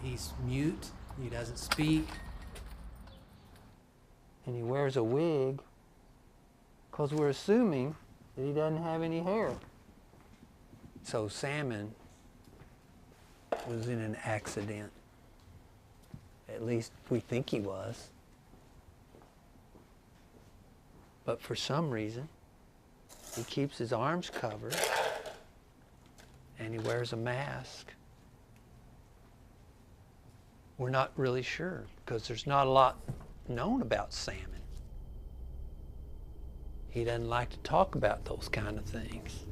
He's mute, he doesn't speak, and he wears a wig because we're assuming that he doesn't have any hair. So Salmon was in an accident. At least we think he was. But for some reason, he keeps his arms covered and he wears a mask. We're not really sure because there's not a lot known about Salmon. He doesn't like to talk about those kind of things.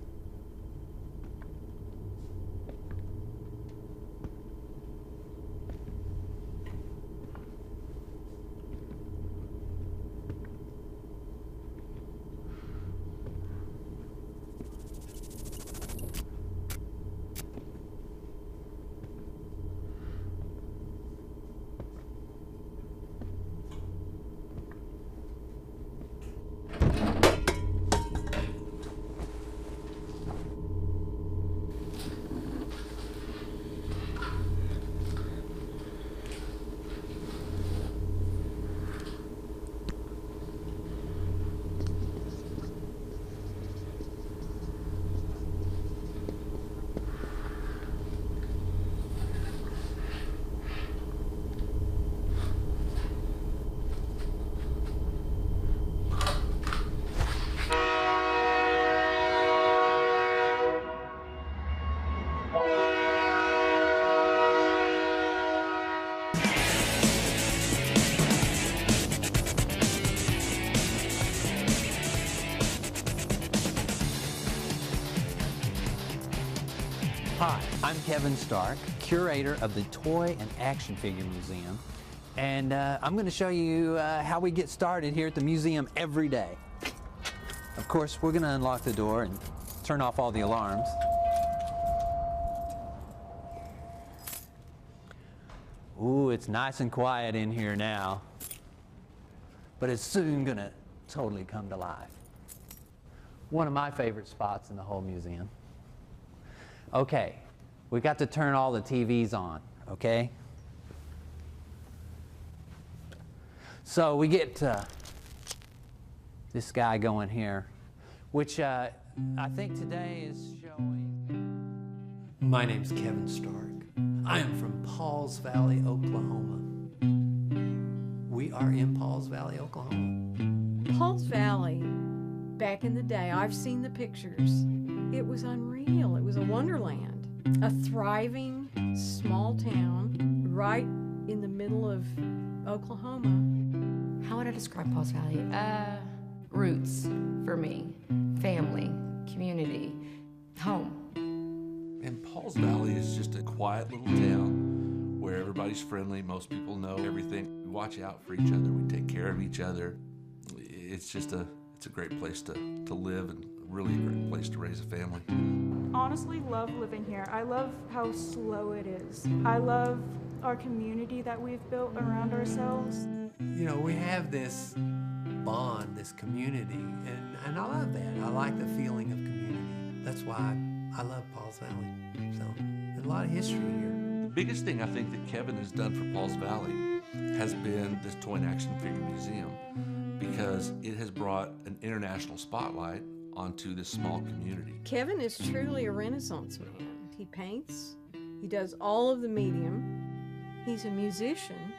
Hi, I'm Kevin Stark, curator of the Toy and Action Figure Museum, and I'm going to show you how we get started here at the museum every day. Of course, we're going to unlock the door and turn off all the alarms. Ooh, it's nice and quiet in here now, but it's soon going to totally come to life. One of my favorite spots in the whole museum. Okay, we got to turn all the TVs on, okay? So we get this guy going here, which I think today is showing. My name's Kevin Stark. I am from Pauls Valley, Oklahoma. We are in Pauls Valley, Oklahoma. Pauls Valley, back in the day, I've seen the pictures. It was unreal. It was a wonderland. A thriving small town right in the middle of Oklahoma. How would I describe Pauls Valley? Roots for me. Family, community, home. And Pauls Valley is just a quiet little town where everybody's friendly. Most people know everything. We watch out for each other. We take care of each other. It's just it's a great place to live and really a great place to raise a family. Honestly love living here. I love how slow it is. I love our community that we've built around ourselves. You know, we have this bond, this community, and I love that. I like the feeling of community. That's why I love Pauls Valley. So, there's a lot of history here. The biggest thing I think that Kevin has done for Pauls Valley has been this Toy and Action Figure Museum, because it has brought an international spotlight onto this small community. Kevin is truly a Renaissance man. He paints, he does all of the medium, he's a musician,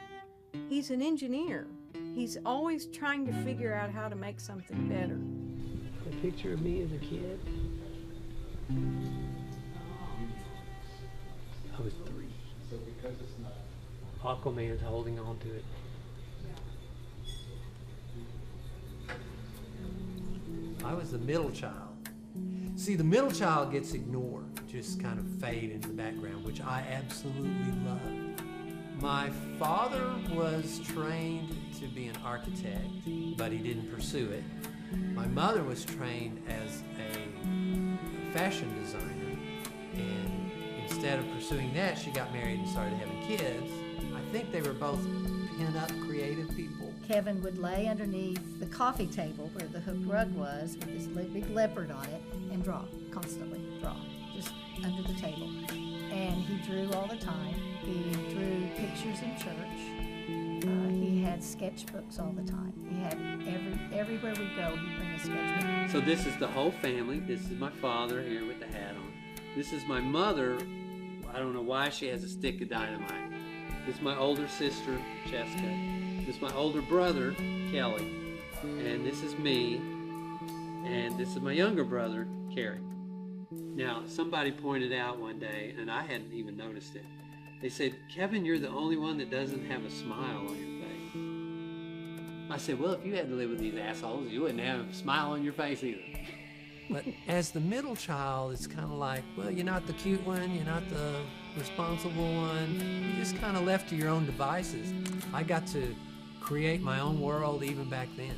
he's an engineer. He's always trying to figure out how to make something better. A picture of me as a kid. I was 3. So because it's not... Aquaman's holding on to it. I was the middle child. See, the middle child gets ignored, just kind of fade into the background, which I absolutely love. My father was trained to be an architect, but he didn't pursue it. My mother was trained as a fashion designer, and instead of pursuing that, she got married and started having kids. I think they were both pin-up creative people. Kevin would lay underneath the coffee table where the hooked rug was with this big leopard on it and draw, constantly draw. just under the table. And he drew all the time. He drew pictures in church. He had sketchbooks all the time. He had everywhere we go, he'd bring a sketchbook. So this is the whole family. This is my father here with the hat on. This is my mother. I don't know why she has a stick of dynamite. This is my older sister, Cheska. This is my older brother, Kelly. And this is me. And this is my younger brother, Kerry. Now, somebody pointed out one day, and I hadn't even noticed it. They said, Kevin, you're the only one that doesn't have a smile on your face. I said, well, if you had to live with these assholes, you wouldn't have a smile on your face either. But as the middle child, it's kind of like, well, you're not the cute one, you're not the responsible one. You're just kind of left to your own devices. I got to create my own world even back then.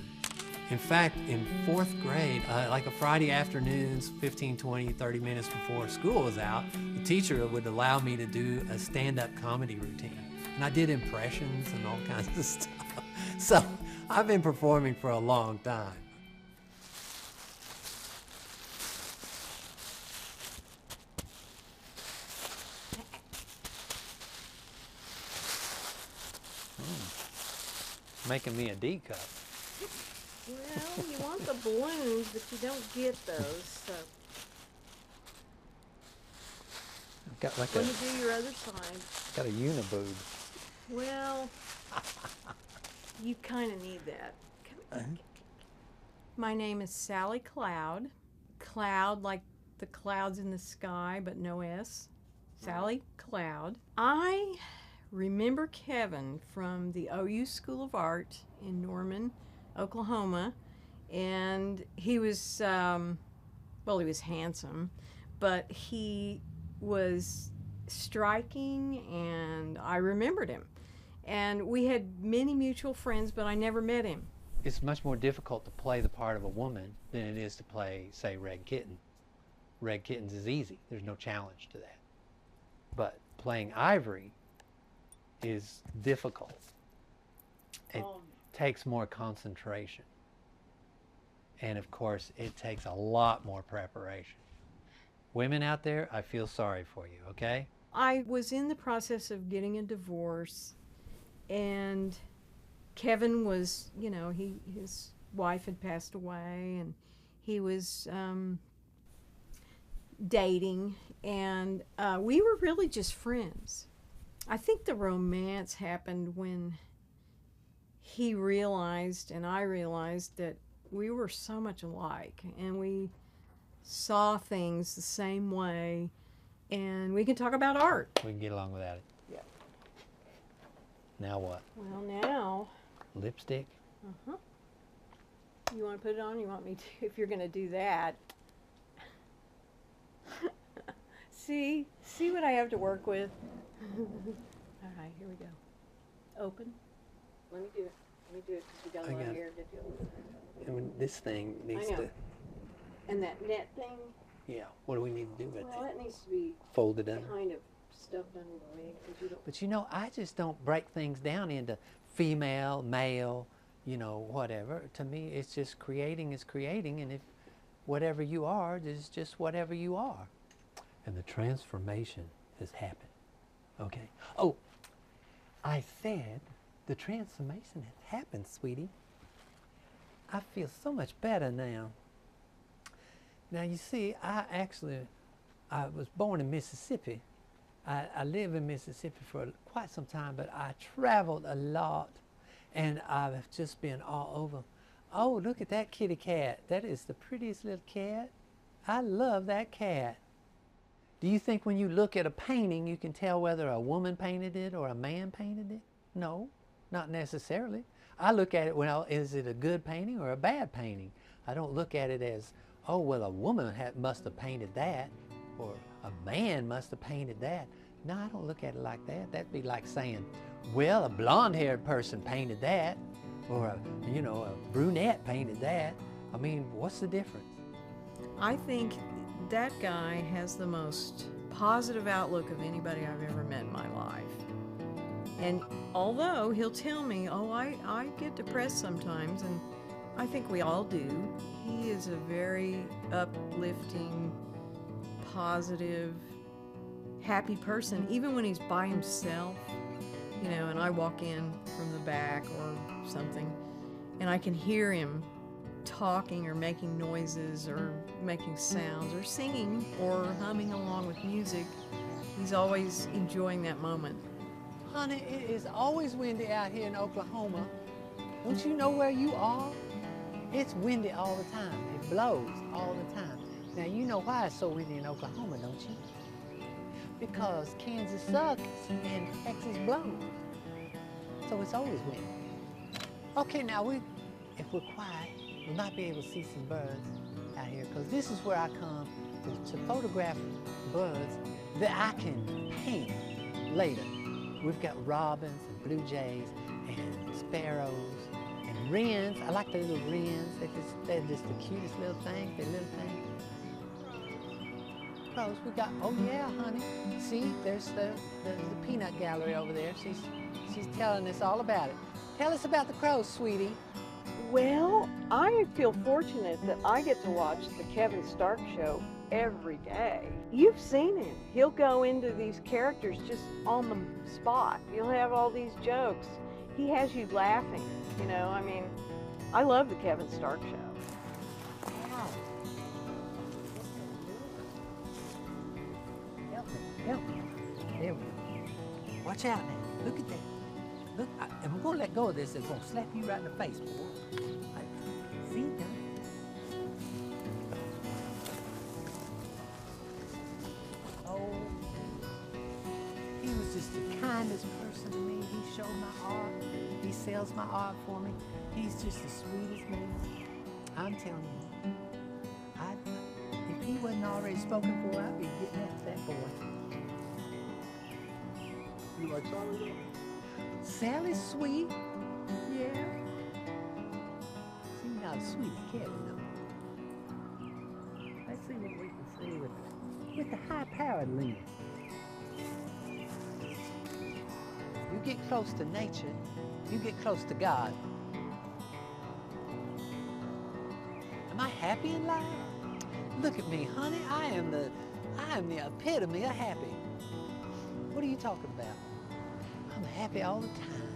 In fact, in 4th grade, like a Friday afternoons, 15, 20, 30 minutes before school was out, the teacher would allow me to do a stand-up comedy routine. And I did impressions and all kinds of stuff. So I've been performing for a long time. Making me a D cup. Well, you want the balloons, but you don't get those, so I've got like when you do your other side, got a uniboob. well, you kind of need that. My name is Sally Cloud. Cloud like the clouds in the sky, but no S. Sally Cloud. I remember Kevin from the OU School of Art in Norman, Oklahoma, and he was, well, he was handsome, but he was striking, and I remembered him. And we had many mutual friends, but I never met him. It's much more difficult to play the part of a woman than it is to play, say, Red Kitten. Red Kittens is easy. There's no challenge to that. But playing Ivory is difficult. It takes more concentration. And of course, it takes a lot more preparation. Women out there, I feel sorry for you, okay? I was in the process of getting a divorce, and Kevin was, you know, his wife had passed away, and he was dating, and we were really just friends. I think the romance happened when he realized and I realized that we were so much alike, and we saw things the same way, and we can talk about art. We can get along without it. Yeah. Now what? Well, now, Lipstick? you want to put it on? You want me to? If you're going to do that. See what I have to work with? All right, here we go. Open. Let me do it. Let me do it because we got a lot of hair to do. I mean, this thing needs I know. to, And that net thing, yeah, what do we need to do with well, it? that needs to be Folded under? kind of stuffed under the wig because you don't. But you know, I just don't break things down into female, male, you know, whatever. To me, it's just creating is creating, and if whatever you are is just whatever you are. And the transformation has happened, okay? Oh, I said the transformation has happened, sweetie. I feel so much better now. Now, you see, I was born in Mississippi. I live in Mississippi for quite some time, but I traveled a lot, and I've just been all over. Oh, look at that kitty cat. That is the prettiest little cat. I love that cat. Do you think when you look at a painting, you can tell whether a woman painted it or a man painted it? No, not necessarily. I look at it, well, is it a good painting or a bad painting? I don't look at it as, oh, well, a woman must have painted that, or a man must have painted that. No, I don't look at it like that. That'd be like saying, well, a blonde-haired person painted that, or a brunette painted that. I mean, what's the difference? I think that guy has the most positive outlook of anybody I've ever met in my life. And although he'll tell me, oh, I get depressed sometimes, and I think we all do, he is a very uplifting, positive, happy person, even when he's by himself, you know, and I walk in from the back or something, and I can hear him talking or making noises or making sounds or singing or humming along with music. He's always enjoying that moment. Honey, it is always windy out here in Oklahoma. Don't you know where you are? It's windy all the time. It blows all the time. Now, you know why it's so windy in Oklahoma, don't you? Because Kansas sucks and Texas blows. So it's always windy. Okay, now if we're quiet, we might be able to see some birds out here, because this is where I come to photograph birds that I can paint later. We've got robins and blue jays and sparrows and wrens. I like the little wrens. They're just the cutest little things, they're little things. Crows, we got, oh yeah, honey. See, there's the peanut gallery over there. She's telling us all about it. Tell us about the crows, sweetie. Well, I feel fortunate that I get to watch the Kevin Stark show every day. You've seen him. He'll go into these characters just on the spot. He'll have all these jokes. He has you laughing, you know. I mean, I love the Kevin Stark show. Wow. Help me. There we go. Watch out now. Look at that. Look, if I'm gonna let go of this, it's gonna slap you right in the face, boy. See, now? Oh, he was just the kindest person to me. He showed my art. He sells my art for me. He's just the sweetest man. I'm telling you, if he wasn't already spoken for, I'd be getting after that boy. You like Sally? Sally's sweet. Yeah. She's not as sweet as Kevin, though. Let's see what we can see with the high-powered lens. You get close to nature, you get close to God. Am I happy in life? Look at me, honey. I am the epitome of happy. What are you talking about? I'm happy all the time.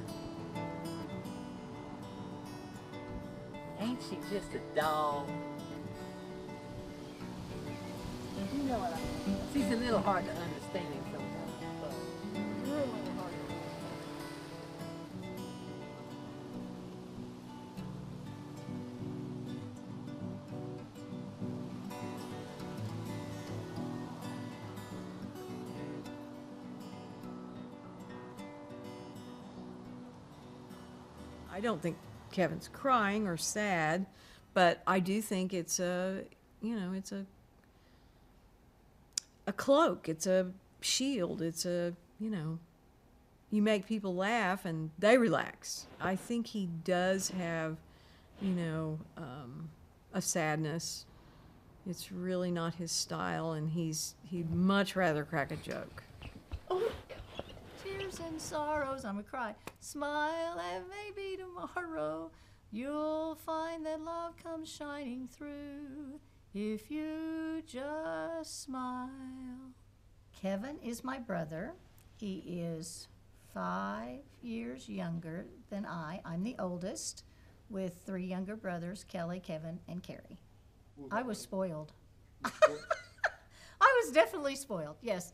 Ain't she just a doll? You know what I mean. She's a little hard to understand sometimes, but you're a little hard to understand. I don't think Kevin's crying or sad, but I do think it's a cloak, it's a shield, it's you make people laugh and they relax. I think he does have, a sadness. It's really not his style, and he'd much rather crack a joke. Oh my God. Tears and sorrows, I'm gonna cry. Smile and maybe tomorrow you'll find that love comes shining through if you just smile. Kevin is my brother. He is 5 years younger than I. I'm the oldest, with 3 younger brothers, Kelly, Kevin, and Carrie. I was spoiled. I was definitely spoiled, yes.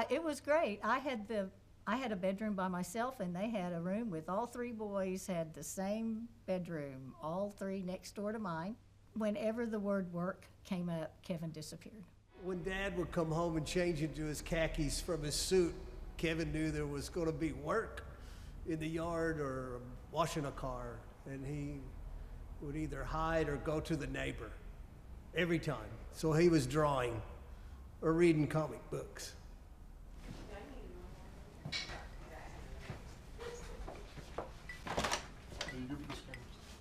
It was great. I had a bedroom by myself, and they had a room with all 3 boys, had the same bedroom, all 3 next door to mine. Whenever the word work came up, Kevin disappeared. When Dad would come home and change into his khakis from his suit, Kevin knew there was going to be work in the yard or washing a car, and he would either hide or go to the neighbor every time. So he was drawing or reading comic books.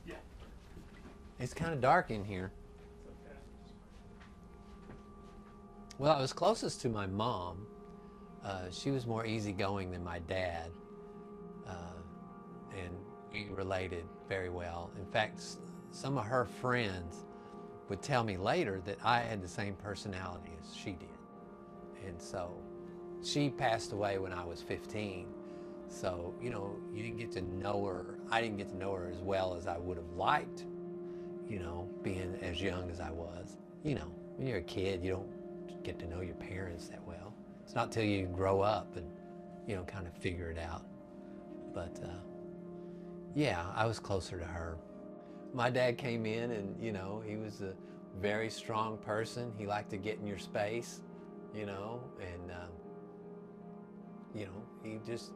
Yeah. It's kind of dark in here. Well, I was closest to my mom. She was more easygoing than my dad, and we related very well. In fact, some of her friends would tell me later that I had the same personality as she did. And so she passed away when I was 15. So, you know, you didn't get to know her. I didn't get to know her as well as I would have liked, you know, being as young as I was. You know, when you're a kid, you don't get to know your parents that well. It's not till you grow up and, you know, kind of figure it out. But, yeah, I was closer to her. My dad came in and, you know, he was a very strong person. He liked to get in your space, you know, and, you know, he just,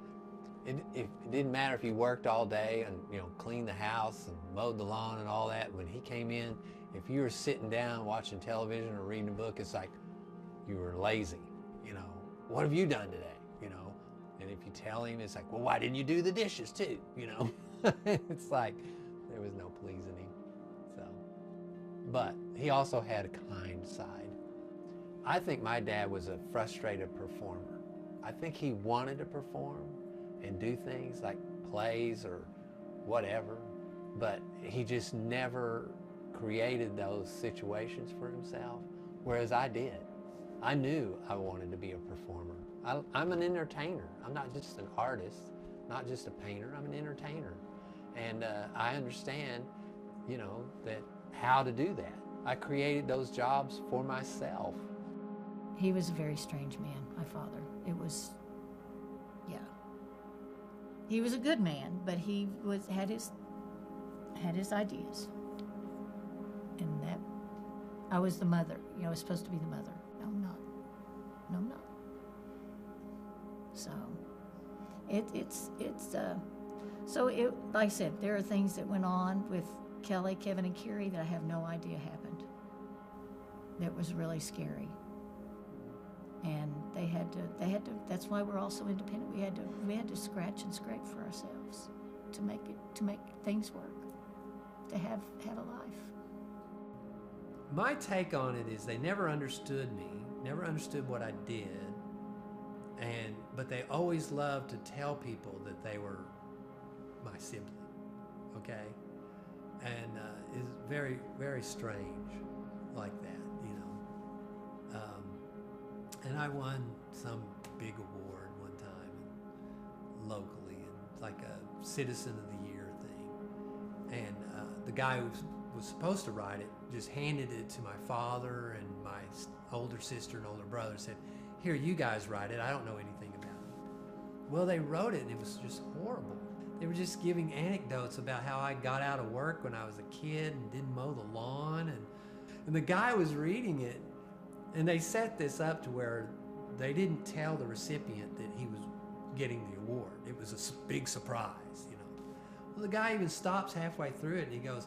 it didn't matter if he worked all day and, you know, cleaned the house and mowed the lawn and all that. When he came in, if you were sitting down watching television or reading a book, it's like you were lazy, you know. What have you done today, you know? And if you tell him, it's like, well, why didn't you do the dishes too, you know? It's like there was no pleasing him. So, but he also had a kind side. I think my dad was a frustrated performer. I think he wanted to perform and do things like plays or whatever, but he just never created those situations for himself, whereas I did. I knew I wanted to be a performer. I'm an entertainer. I'm not just an artist, not just a painter, I'm an entertainer. And I understand, you know, that how to do that. I created those jobs for myself. He was a very strange man, my father. It was, yeah. He was a good man, but he had his ideas. And that, I was the mother. You know, I was supposed to be the mother. No, I'm not. No, I'm not. So, like I said, there are things that went on with Kelly, Kevin, and Carrie that I have no idea happened. That was really scary. And they had to, that's why we're all so independent. We had to scratch and scrape for ourselves to make things work, to have a life. My take on it is they never understood me, never understood what I did, but they always loved to tell people that they were my sibling, okay? And it's very, very strange like that, you know. And I won some big award one time locally, and like a Citizen of the Year thing. And the guy who was supposed to write it just handed it to my father and my older sister and older brother, said, here, you guys write it. I don't know anything about it. Well, they wrote it, and it was just horrible. They were just giving anecdotes about how I got out of work when I was a kid and didn't mow the lawn. And the guy was reading it, and they set this up to where they didn't tell the recipient that he was getting the award. It was a big surprise, you know. Well, the guy even stops halfway through it, and he goes,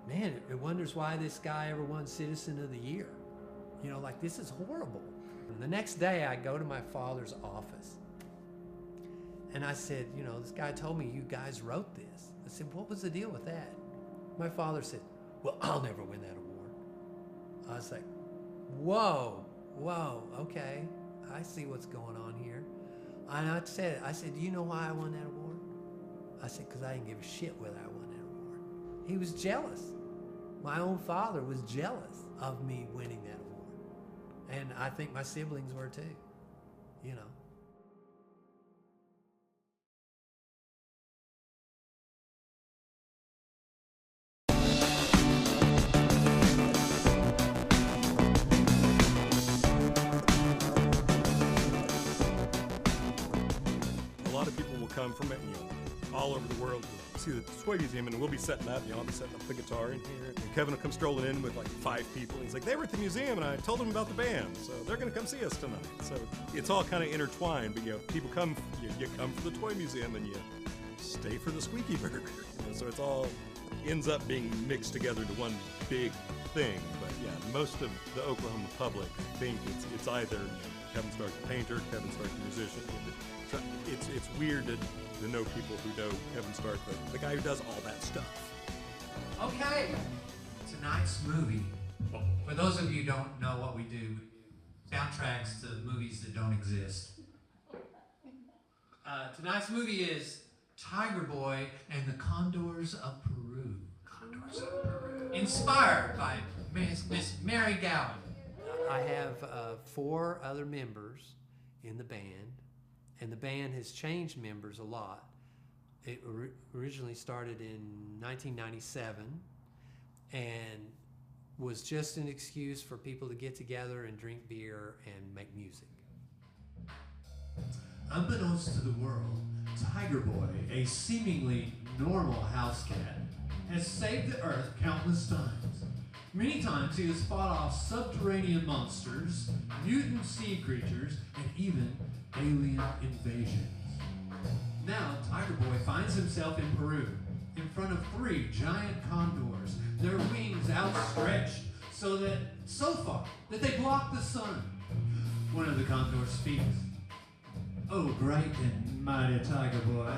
man, it wonders why this guy ever won Citizen of the Year. You know, like, this is horrible. And the next day, I go to my father's office, and I said, you know, this guy told me you guys wrote this. I said, what was the deal with that? My father said, well, I'll never win that award. I was like, whoa, okay. I see what's going on here. And I said, do you know why I won that award? I said, because I didn't give a shit whether I won that award. He was jealous. My own father was jealous of me winning that award. And I think my siblings were too, you know. A lot of people will come from it, all over the world to see the Toy Museum, and we'll be setting up, I'll be setting up the guitar in here, and Kevin will come strolling in with like 5 people, and he's like, they were at the museum, and I told them about the band, so they're gonna come see us tonight. So it's all kind of intertwined, but people come, you come for the Toy Museum, and you stay for the Squeaky Burger, so it's all ends up being mixed together into one big thing. But yeah, most of the Oklahoma public think it's either Kevin Stark the painter, Kevin Stark the musician. So it's weird to know people who know Kevin Stark, the guy who does all that stuff. Okay, tonight's movie. For those of you who don't know what we do soundtracks to movies that don't exist. Tonight's movie is Tiger Boy and the Condors of Peru. Condors of Peru. Inspired by Miss Mary Gowan. I have 4 other members in the band, and the band has changed members a lot. It originally started in 1997 and was just an excuse for people to get together and drink beer and make music. Unbeknownst to the world, Tiger Boy, a seemingly normal house cat, has saved the earth countless times. Many times he has fought off subterranean monsters, mutant sea creatures, and even alien invasions. Now, Tiger Boy finds himself in Peru, in front of 3 giant condors, their wings outstretched so far that they block the sun. One of the condors speaks. "Oh, great and mighty Tiger Boy,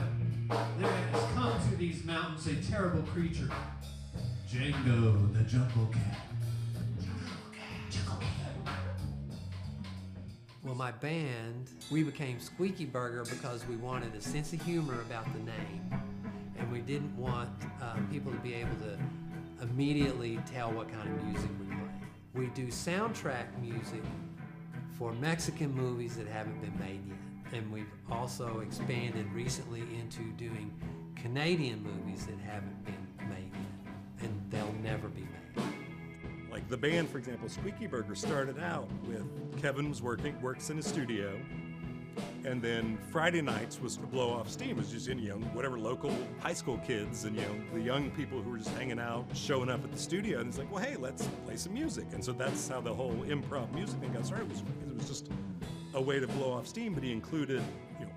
there has come to these mountains a terrible creature, Django the Jungle Cat." Well, my band, we became Squeaky Burger because we wanted a sense of humor about the name, and we didn't want people to be able to immediately tell what kind of music we play. We do soundtrack music for Mexican movies that haven't been made yet, and we've also expanded recently into doing Canadian movies that haven't been made yet, and they'll never be made. Like the band, for example, Squeaky Burger started out with Kevin works in a studio, and then Friday nights was to blow off steam. It was just, whatever local high school kids and, the young people who were just hanging out, showing up at the studio, and it's like, well, hey, let's play some music. And so that's how the whole improv music thing got started. It was just a way to blow off steam, but he included,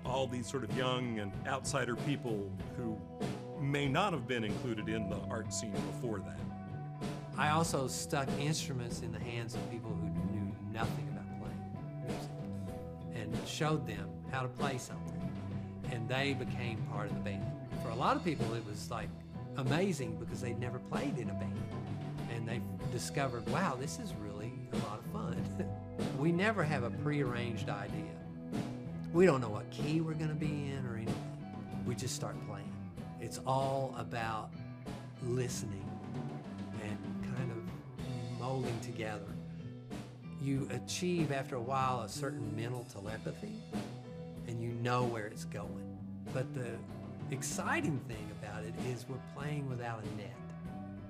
all these sort of young and outsider people who may not have been included in the art scene before that. I also stuck instruments in the hands of people who knew nothing about playing music and showed them how to play something, and they became part of the band. For a lot of people, it was like amazing because they'd never played in a band, and they discovered, wow, this is really a lot of fun. We never have a prearranged idea. We don't know what key we're going to be in or anything. We just start playing. It's all about listening and kind of molding together. You achieve after a while a certain mental telepathy, and you know where it's going. But the exciting thing about it is we're playing without a net.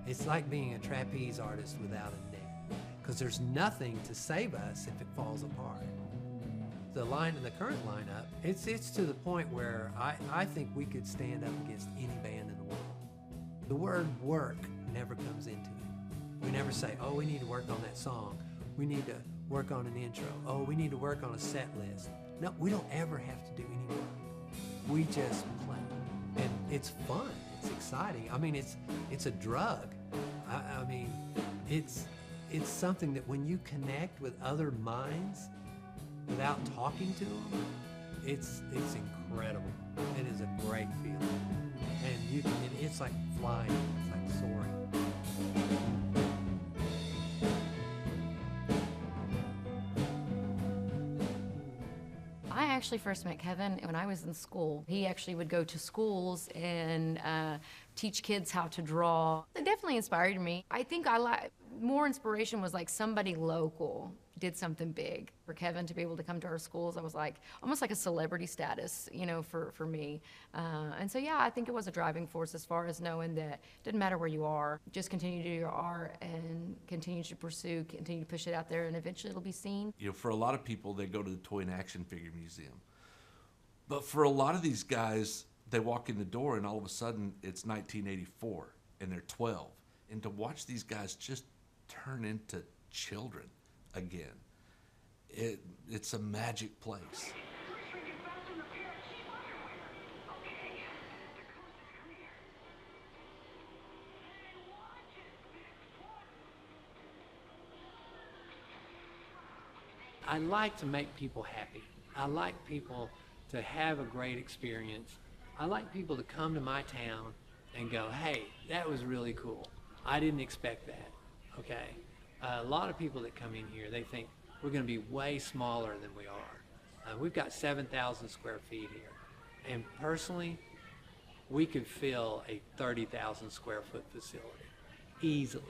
It's like being a trapeze artist without a net, because there's nothing to save us if it falls apart. The current lineup, it's to the point where I think we could stand up against any band in the world. The word work never comes into it. We never say, oh, we need to work on that song. We need to work on an intro. Oh, we need to work on a set list. No, we don't ever have to do any work. We just play. And it's fun, it's exciting. I mean, it's a drug. I mean, it's something that when you connect with other minds without talking to them, it's incredible. It is a great feeling. And it's like flying, it's like soaring. I actually first met Kevin when I was in school. He actually would go to schools and teach kids how to draw. It definitely inspired me. I think more inspiration was like somebody local did something big. For Kevin to be able to come to our schools, I was like, almost like a celebrity status, for me. And so, yeah, I think it was a driving force as far as knowing that it doesn't matter where you are, just continue to do your art and continue to push it out there, and eventually it'll be seen. For a lot of people, they go to the Toy and Action Figure Museum. But for a lot of these guys, they walk in the door and all of a sudden it's 1984 and they're 12. And to watch these guys just turn into children again, it's a magic place. I like to make people happy. I like people to have a great experience. I like people to come to my town and go, hey, that was really cool. I didn't expect that, okay? A lot of people that come in here, they think we're gonna be way smaller than we are. We've got 7,000 square feet here. And personally, we could fill a 30,000 square foot facility easily.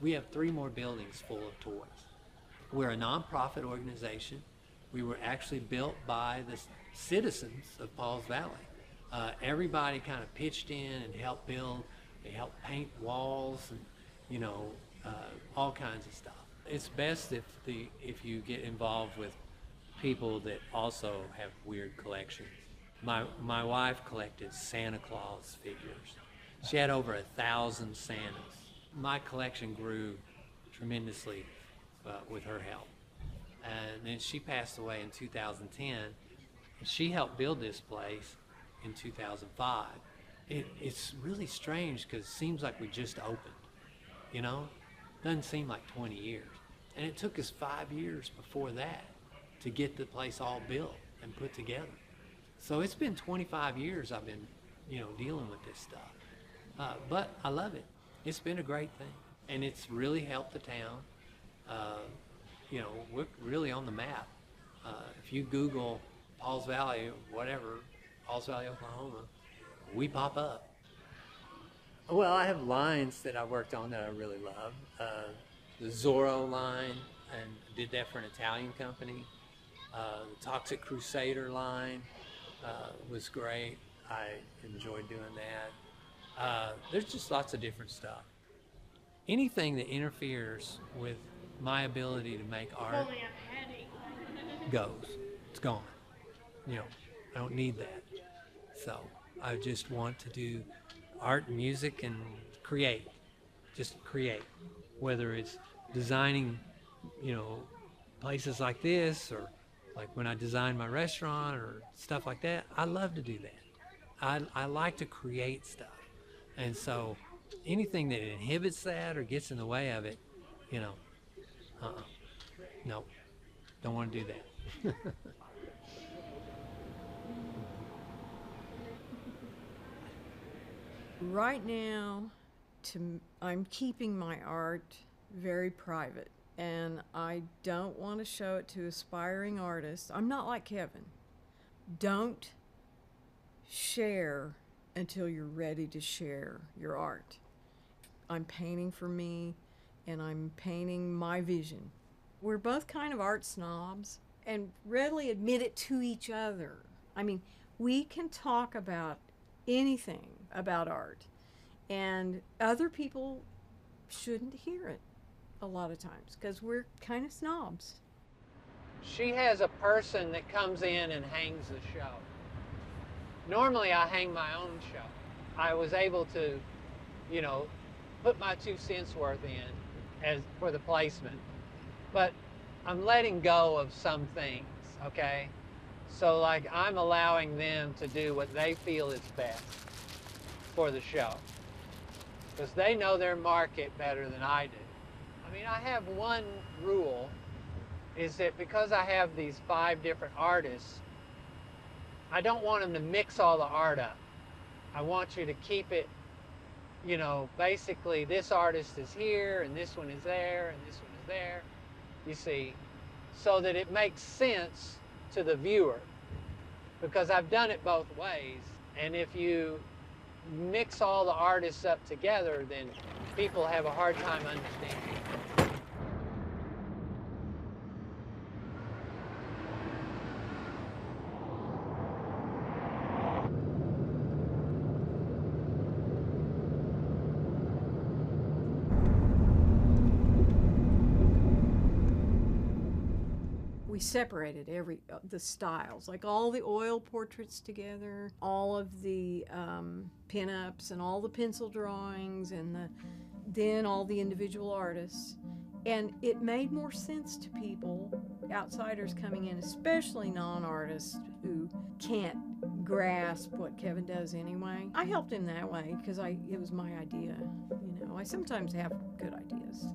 We have 3 more buildings full of toys. We're a nonprofit organization. We were actually built by the citizens of Pauls Valley. Everybody kind of pitched in and helped build. They helped paint walls and, you know, all kinds of stuff. It's best if you get involved with people that also have weird collections. My wife collected Santa Claus figures. She had over 1,000 Santas. My collection grew tremendously with her help. And then she passed away in 2010. And she helped build this place in 2005. It's really strange because it seems like we just opened, you know? Doesn't seem like 20 years. And it took us 5 years before that to get the place all built and put together. So it's been 25 years I've been, you know, dealing with this stuff. But I love it. It's been a great thing. And it's really helped the town. You know, we're really on the map. If you Google Pauls Valley, whatever, Pauls Valley, Oklahoma, we pop up. Well, I have lines that I worked on that I really love. The Zorro line, and did that for an Italian company. The Toxic Crusader line was great. I enjoyed doing that. There's just lots of different stuff. Anything that interferes with my ability to make art goes. It's gone. You know, I don't need that. So I just want to do art, music, and create. Just create. Whether it's designing, you know, places like this, or like when I design my restaurant or stuff like that, I love to do that. I like to create stuff. And so anything that inhibits that or gets in the way of it, you know, no, don't want to do that. Right now, I'm keeping my art very private, and I don't want to show it to aspiring artists. I'm not like Kevin. Don't share until you're ready to share your art. I'm painting for me, and I'm painting my vision. We're both kind of art snobs and readily admit it to each other. I mean, we can talk about anything about art, and other people shouldn't hear it a lot of times because we're kind of snobs. She has a person that comes in and hangs the show. Normally I hang my own show. I was able to, you know, put my 2 cents worth in as for the placement, but I'm letting go of some things, okay? So like I'm allowing them to do what they feel is best for the show, because they know their market better than I do. I mean, I have one rule, is that because I have these 5 different artists, I don't want them to mix all the art up. I want you to keep it, you know, basically this artist is here and this one is there and this one is there, you see, so that it makes sense to the viewer, because I've done it both ways. And if you mix all the artists up together, then people have a hard time understanding. We separated the styles, like all the oil portraits together, all of the pin-ups and all the pencil drawings, and then all the individual artists. And it made more sense to people, outsiders coming in, especially non-artists who can't grasp what Kevin does anyway. I helped him that way because it was my idea. You know, I sometimes have good ideas.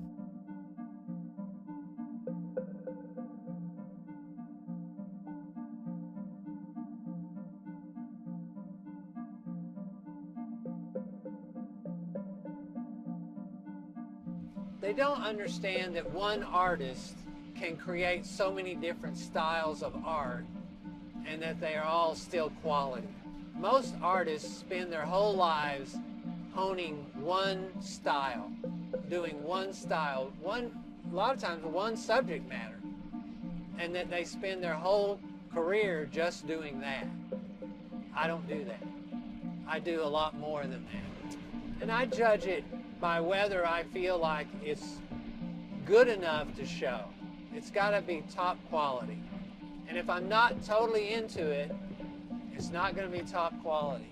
They don't understand that one artist can create so many different styles of art, and that they are all still quality. Most artists spend their whole lives honing one style, doing one style, one a lot of times one subject matter, and that they spend their whole career just doing that. I don't do that. I do a lot more than that. And I judge it by whether I feel like it's good enough to show. It's got to be top quality. And if I'm not totally into it, it's not going to be top quality.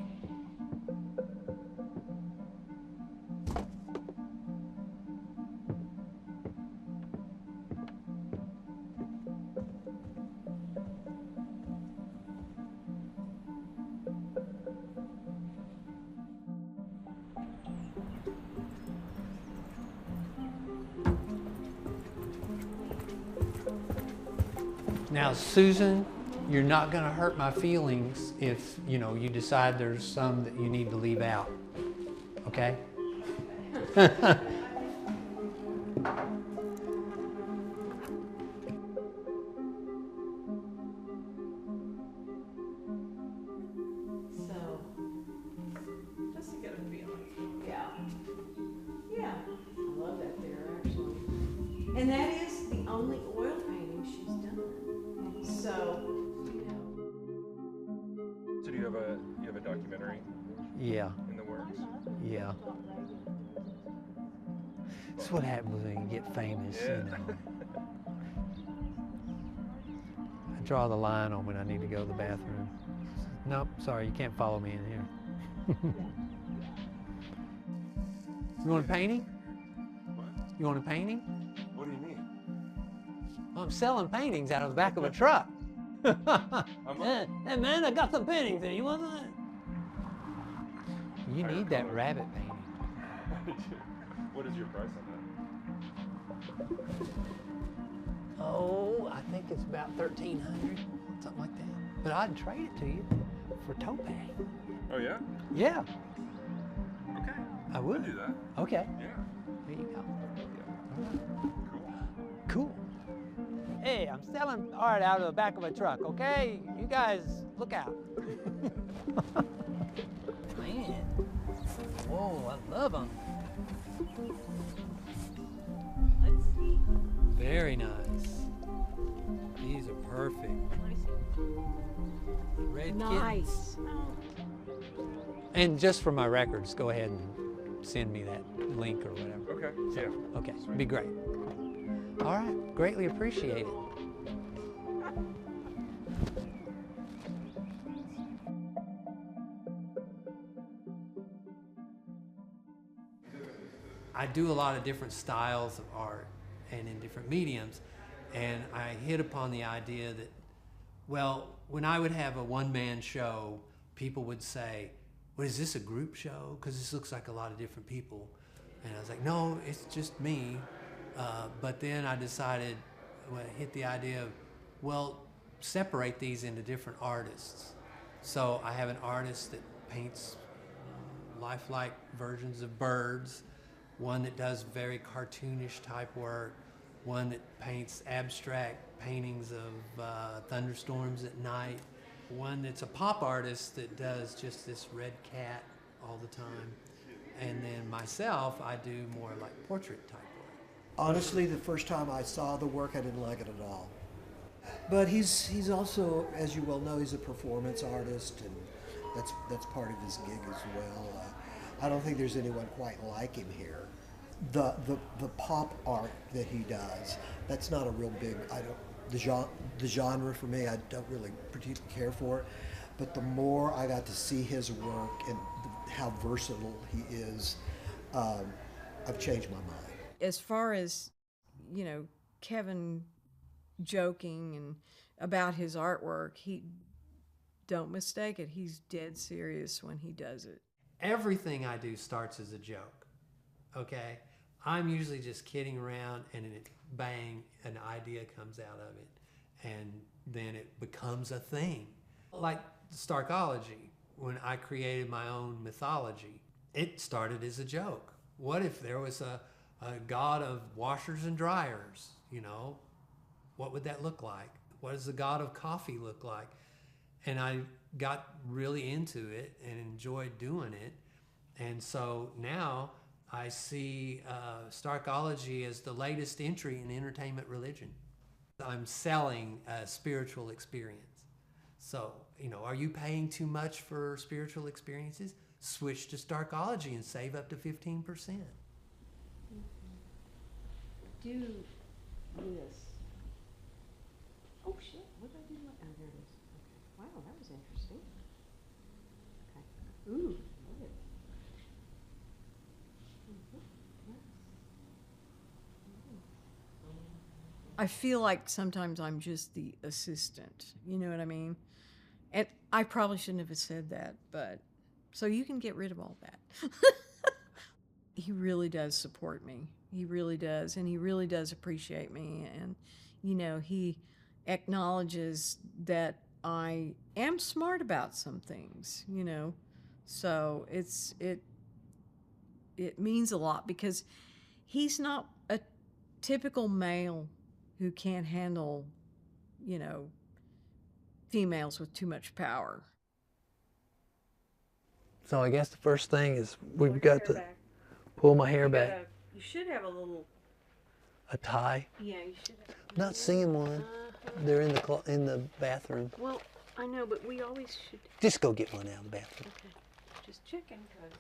Now, Susan, you're not going to hurt my feelings if, you decide there's some that you need to leave out. Okay? So, just to get a feeling. Yeah. Yeah. I love that there, actually. And that is the only oil painting she's done. So, So do you have a documentary Yeah. in the works? Yeah. That's what happens when you get famous, I draw the line on when I need to go to the bathroom. Nope, sorry, you can't follow me in here. You want a painting? What? You want a painting? What do you mean? I'm selling paintings out of the back of a truck. Hey man, I got some paintings there. You want that? You need that rabbit painting. What is your price on that? Oh, I think it's about $1,300, something like that. But I'd trade it to you for Tope. Oh yeah? Yeah, Okay. I would. I'll do that. Okay, Yeah. there you go. Yeah. Cool. Hey, I'm selling art out of the back of a truck, okay? You guys, look out. Man. Whoa, I love them. Very nice. These are perfect. Red nice. kittens. And just for my records, go ahead and send me that link or whatever. Okay. Yeah. Okay, be great. All right, greatly appreciate it. I do a lot of different styles of art and in different mediums, and I hit upon the idea that, well, when I would have a one-man show, people would say, well, is this a group show? Because this looks like a lot of different people. And I was like, no, it's just me. But then I decided, when I hit the idea of, well, separate these into different artists. So I have an artist that paints lifelike versions of birds, one that does very cartoonish type work, one that paints abstract paintings of thunderstorms at night, one that's a pop artist that does just this red cat all the time. And then myself, I do more like portrait type work. Honestly, the first time I saw the work, I didn't like it at all. But he's also, as you well know, he's a performance artist, and that's part of his gig as well. I don't think there's anyone quite like him here. The pop art that he does, that's not a real big, the genre for me, I don't really particularly care for it. But the more I got to see his work and how versatile he is, I've changed my mind. As far as, Kevin joking and about his artwork, don't mistake it, he's dead serious when he does it. Everything I do starts as a joke, okay? I'm usually just kidding around, and then bang, an idea comes out of it, and then it becomes a thing. Like Starkology, when I created my own mythology, it started as a joke. What if there was a god of washers and dryers, What would that look like? What does the god of coffee look like? And I got really into it and enjoyed doing it. And so now I see Starkology as the latest entry in entertainment religion. I'm selling a spiritual experience. So, you know, are you paying too much for spiritual experiences? Switch to Starkology and save up to 15%. Do this. Oh shit, what did I do? Oh, there it is. Okay. Wow, that was interesting. Okay. Ooh, love it. I feel like sometimes I'm just the assistant. You know what I mean? And I probably shouldn't have said that, but so you can get rid of all that. He really does support me. He really does. And he really does appreciate me. And, you know, he acknowledges that I am smart about some things, you know. So it means a lot because he's not a typical male who can't handle, you know, females with too much power. So I guess the first thing is we've got to pull my hair back. You should have a little. A tie? Yeah, you should have. I'm not seeing one. They're in the bathroom. Well, I know, but we always should. Just go get one out of the bathroom. Okay. Just checking, cause.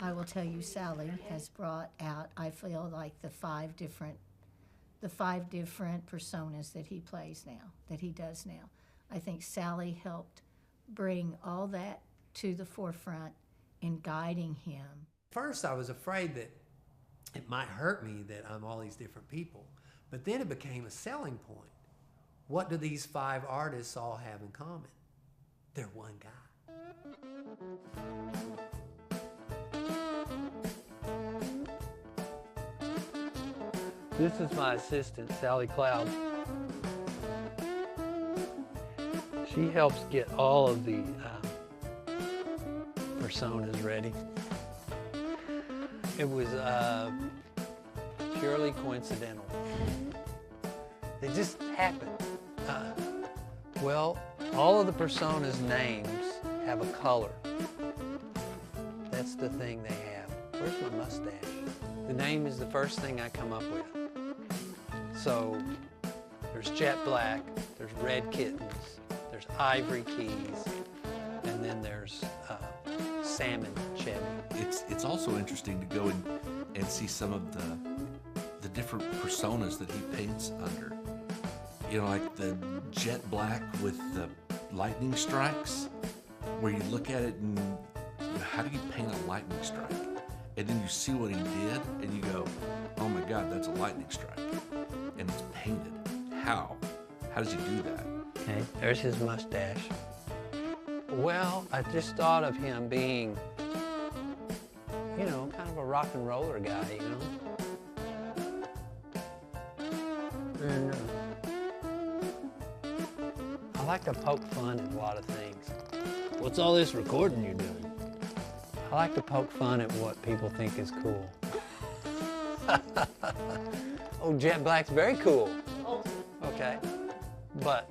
I will tell you, Sally has brought out, I feel like the five different personas that he plays now, that he does now. I think Sally helped bring all that to the forefront in guiding him. First, I was afraid that it might hurt me that I'm all these different people, but then it became a selling point. What do these 5 artists all have in common? They're one guy. This is my assistant, Sally Cloud. She helps get all of the personas ready. It was purely coincidental. They just happened. Well, all of the personas' names have a color. That's the thing they have. Where's my mustache? The name is the first thing I come up with. So there's Jet Black, there's Red Kittens, there's Ivory Keys, and then there's Salmon Chevy. It's also interesting to go and see some of the different personas that he paints under. You know, like the Jet Black with the lightning strikes, where you look at it and how do you paint a lightning strike? And then you see what he did and you go, oh my God, that's a lightning strike. And it's painted. How? How does he do that? Okay, there's his mustache. Well, I just thought of him being, you know, kind of a rock and roller guy, you know? And I like to poke fun at a lot of things. What's all this recording you're doing? I like to poke fun at what people think is cool. Oh, Jet Black's very cool. Okay, but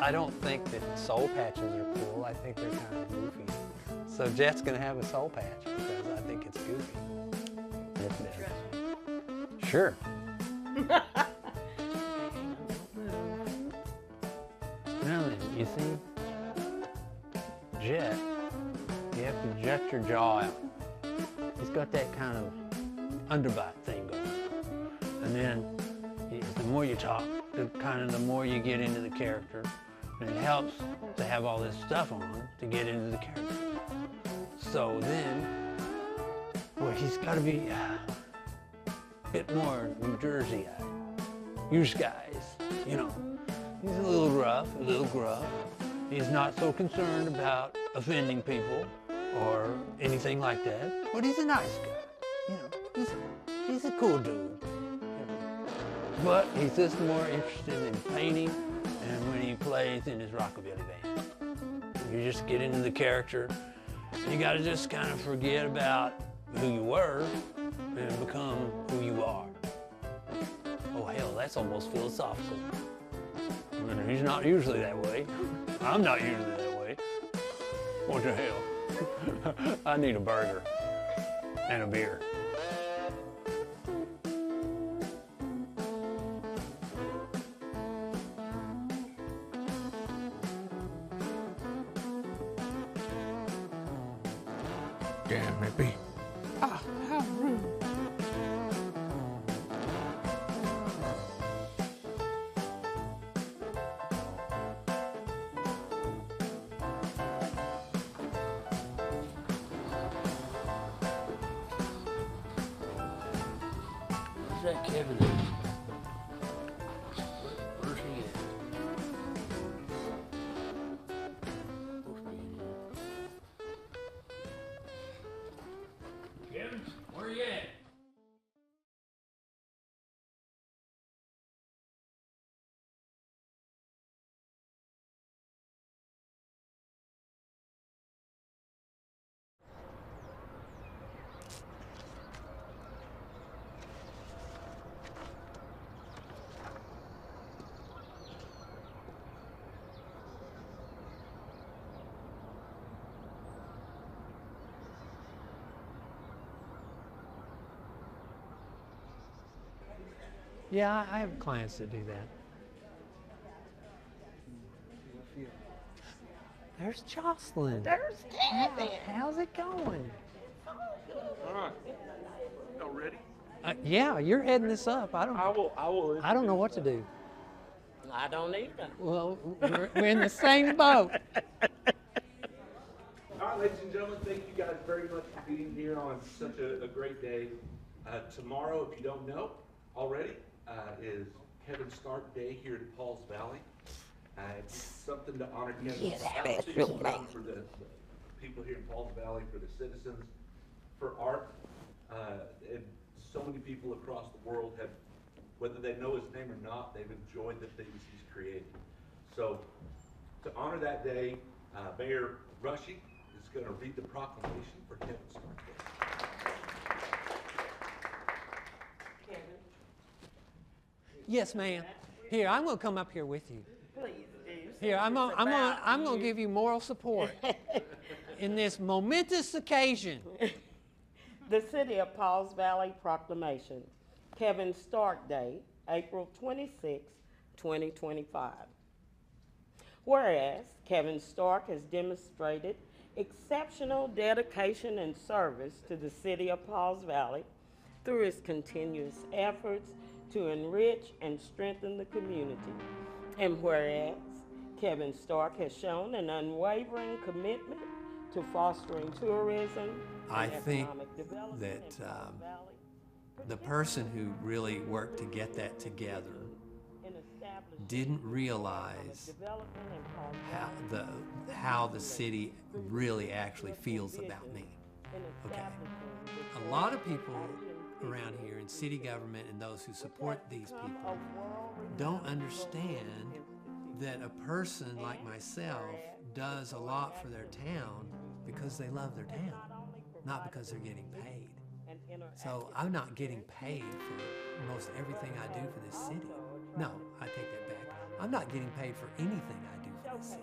I don't think that soul patches are cool. I think they're kind of goofy. So Jet's gonna have a soul patch because I think it's goofy. That's better. Sure. Now then, you see, Jet, you have to jut your jaw out. He's got that kind of underbite thing going on. And then the more you talk, the more you get into the character. And it helps to have all this stuff on to get into the character. So then, well, he's got to be a bit more New Jersey-eyed. You guys, you know, he's a little rough, a little gruff. He's not so concerned about offending people or anything like that. But he's a nice guy, you know. He's a cool dude. But he's just more interested in painting and when he plays in his rockabilly band. You just get into the character. You gotta just kind of forget about who you were and become who you are. Oh hell, that's almost philosophical. I mean, he's not usually that way. I'm not usually that way. What the hell? I need a burger and a beer. Damn, Rippy. Ah, how rude. Where's that Kevin at? Where's he at? Kevin, where you at? Yeah, I have clients that do that. There's Jocelyn. There's Kevin. How's it going? All right. Y'all ready? Yeah, you're heading this up. I will. don't know what to do. I don't either. Well, we're in the same boat. All right, ladies and gentlemen, thank you guys very much for being here on such a great day. Tomorrow, if you don't know already, is Kevin Stark Day here in Pauls Valley. It's something to honor Kevin. Yeah, special man. For the people here in Pauls Valley, for the citizens, for art. And so many people across the world have, whether they know his name or not, they've enjoyed the things he's created. So, to honor that day, Mayor Rushy is going to read the proclamation for Kevin Stark Day. Kevin, Yes, ma'am. Here, I'm going to come up here with you. please do. Here, I'm going to give you moral support in this momentous occasion. The City of Pauls Valley Proclamation, Kevin Stark Day, April 26, 2025. Whereas Kevin Stark has demonstrated exceptional dedication and service to the City of Pauls Valley through his continuous efforts to enrich and strengthen the community. And whereas Kevin Stark has shown an unwavering commitment to fostering tourism I and think economic development that in Pauls Valley, the person who really worked to get that together in establishing didn't economic realize development in Pauls Valley, how the city really actually feels about me. in Okay. establishing A lot of people around here in city government and those who support these people don't understand that a person like myself does a lot for their town because they love their town, not because they're getting paid. So I'm not getting paid for most everything I do for this city. No, I take that back. I'm not getting paid for anything I do for this city.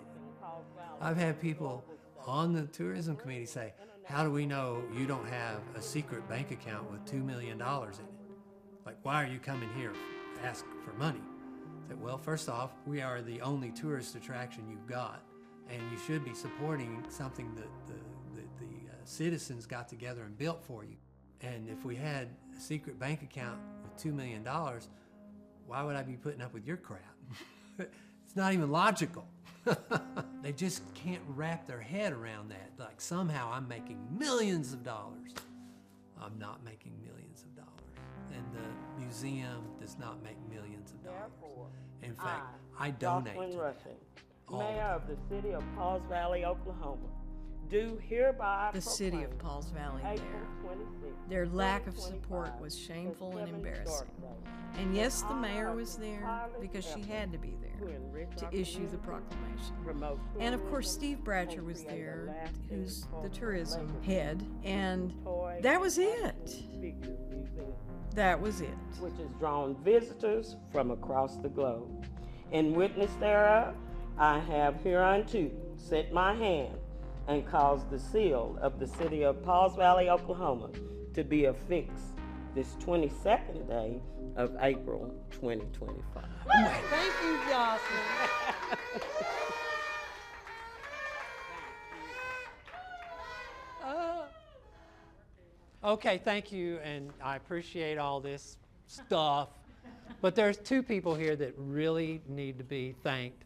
I've had people on the tourism committee say, how do we know you don't have a secret bank account with $2 million in it? Like, why are you coming here to ask for money? I said, well, first off, we are the only tourist attraction you've got, and you should be supporting something that the citizens got together and built for you. And if we had a secret bank account with $2 million, why would I be putting up with your crap? It's not even logical. They just can't wrap their head around that. Like somehow I'm making millions of dollars. I'm not making millions of dollars. And the museum does not make millions of dollars. In fact, I donate Jocelyn to Rushing, all Mayor of the City of Pauls Valley, Oklahoma, do hereby The city of Pauls Valley there. Their lack of support was shameful and embarrassing. And yes, the mayor was there because she had to be there to issue the proclamation. And of course, Steve Bratcher was there, who's the tourism head, and that was it. That was it. Which has drawn visitors from across the globe. In witness thereof, I have hereunto set my hand and caused the seal of the city of Pauls Valley, Oklahoma to be affixed this 22nd day of April 2025. Thank you, Jocelyn. Okay, thank you, and I appreciate all this stuff. But there's two people here that really need to be thanked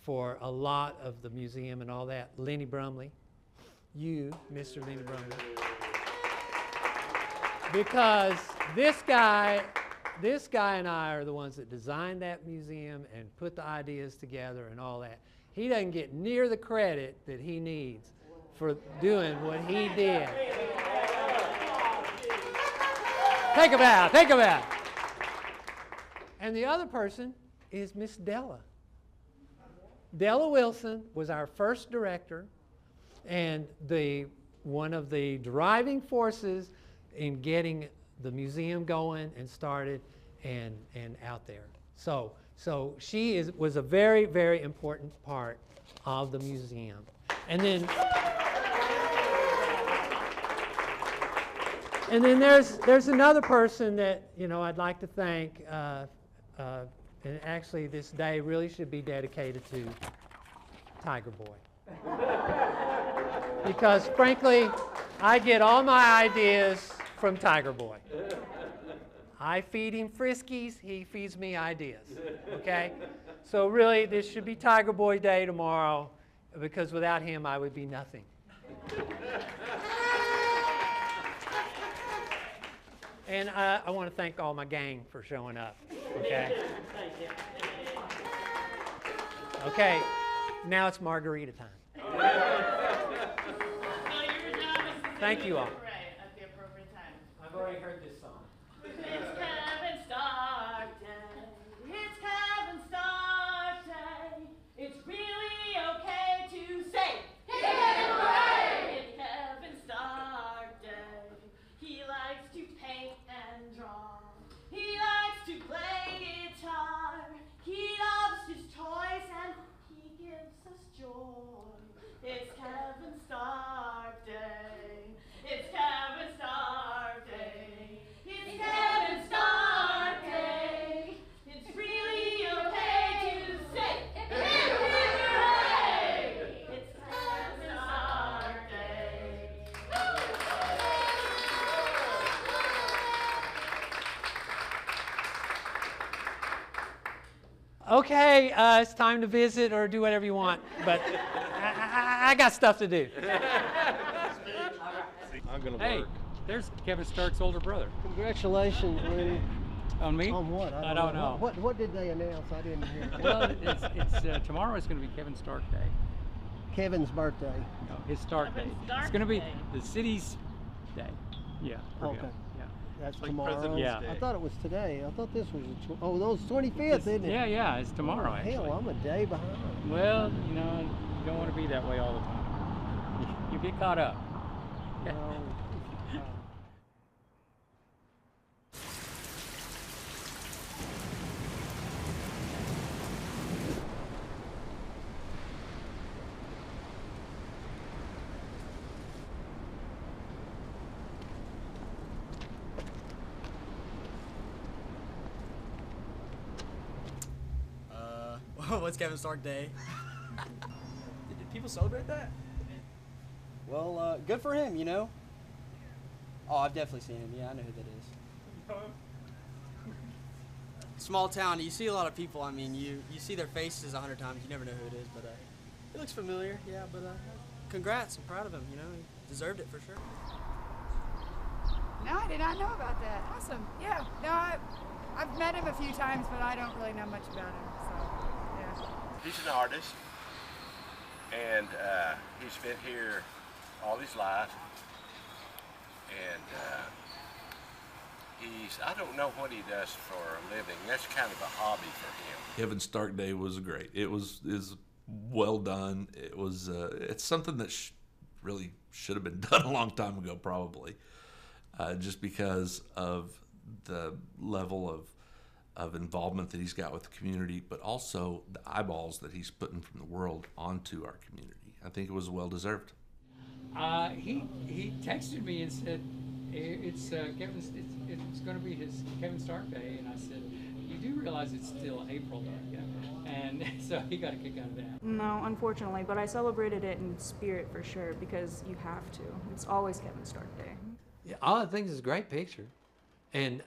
for a lot of the museum and all that. Lenny Brumley, you, Mr. Lenny Brumley. Because this guy and I are the ones that designed that museum and put the ideas together and all that. He doesn't get near the credit that he needs for doing what he did. Take a bow, take a bow. And the other person is Miss Della. Della Wilson was our first director and one of the driving forces in getting the museum going and started and out there. So she was a very, very important part of the museum. And then there's another person that I'd like to thank, and actually this day really should be dedicated to Tiger Boy. Because frankly, I get all my ideas from Tiger Boy. I feed him Friskies, he feeds me ideas, okay? So really, this should be Tiger Boy Day tomorrow, because without him, I would be nothing. And I want to thank all my gang for showing up, okay? Okay, now it's margarita time. Thank you all. At the appropriate time. I've already heard this song. It's Kevin Stark Day. It's Kevin Stark Day. It's really okay to say, hooray! It's Kevin Stark Day. He likes to paint and draw. He likes to play guitar. He loves his toys and he gives us joy. It's Kevin Stark Day. It's Kevin Stark Day. It's Kevin Stark Day. It's really okay to say, hooray! It's Kevin Stark Day. Okay, it's time to visit or do whatever you want, but I got stuff to do. I'm gonna Hey, work. there's Kevin Stark's older brother. Congratulations, Lenny. On me? On what? I don't know. What did they announce? I didn't hear. Well, it's tomorrow is going to be Kevin Stark Day. Kevin's birthday. No, his Stark Day. It's going to be the city's day. Yeah. for him. Okay. Yeah. That's like tomorrow. President's Yeah. I thought it was today. I thought this was the those 25th, isn't it? Yeah, it's tomorrow Oh, actually. hell, I'm a day behind. Well, you don't want to be that way all the time. You get caught up. No. What's Kevin Stark Day? Did people celebrate that? Well, good for him, Oh, I've definitely seen him. Yeah, I know who that is. Small town, you see a lot of people. I mean, you see their faces 100 times. You never know who it is, but it looks familiar. Yeah, but congrats. I'm proud of him. He deserved it for sure. No, I did not know about that. Awesome. Yeah. No, I've met him a few times, but I don't really know much about him. So, yeah. He's an artist, and he's been here all his life, and I don't know what he does for a living. That's kind of a hobby for him. Kevin Stark Day was great. It is well done. It was it's something that really should have been done a long time ago, probably, just because of the level of of involvement that he's got with the community, but also the eyeballs that he's putting from the world onto our community. I think it was well deserved. He texted me and said, it's going to be his Kevin Stark Day, and I said, you do realize it's still April, don't you? And so he got a kick out of that. No, unfortunately, but I celebrated it in spirit for sure because you have to. It's always Kevin Stark Day. Yeah, all I think is a great picture. And